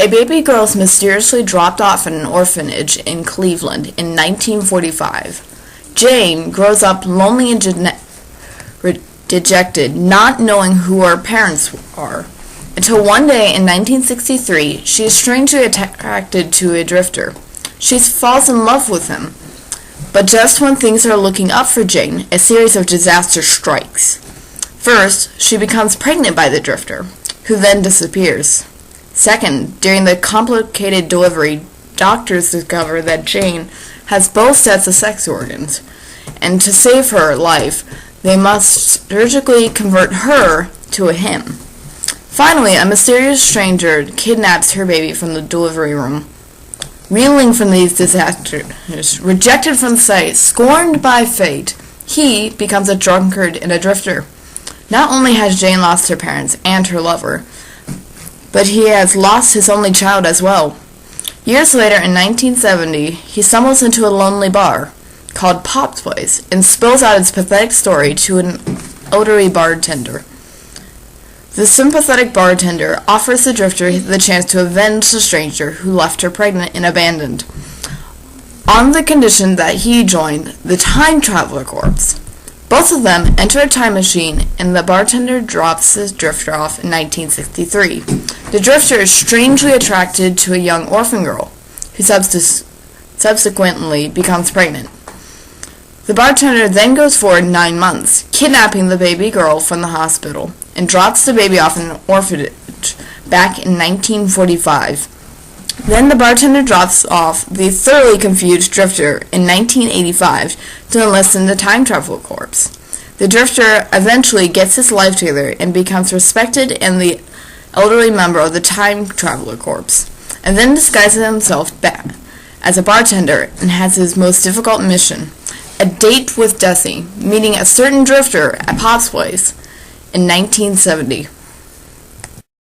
A baby girl is mysteriously dropped off at an orphanage in Cleveland in 1945. Jane grows up lonely and dejected, not knowing who her parents are, until one day in 1963 she is strangely attracted to a drifter. She falls in love with him. But just when things are looking up for Jane, a series of disasters strikes. First, she becomes pregnant by the drifter, who then disappears. Second, during the complicated delivery, doctors discover that Jane has both sets of sex organs, and to save her life, they must surgically convert her to a him. Finally, a mysterious stranger kidnaps her baby from the delivery room. Reeling from these disasters, rejected from sight, scorned by fate, he becomes a drunkard and a drifter. Not only has Jane lost her parents and her lover, but he has lost his only child as well. Years later, in 1970, he stumbles into a lonely bar called Pop's Place and spills out his pathetic story to an elderly bartender. The sympathetic bartender offers the drifter the chance to avenge the stranger who left her pregnant and abandoned, on the condition that he join the Time Traveler Corps. Both of them enter a time machine, and the bartender drops the drifter off in 1963. The drifter is strangely attracted to a young orphan girl, who subsequently becomes pregnant. The bartender then goes forward 9 months, kidnapping the baby girl from the hospital, and drops the baby off in an orphanage back in 1945. Then the bartender drops off the thoroughly confused drifter in 1985 to enlist in the Time Travel Corps. The drifter eventually gets his life together and becomes respected and the elderly member of the Time Traveler Corps, and then disguises himself back as a bartender and has his most difficult mission, a date with Desi, meeting a certain drifter at Pop's Place in 1970.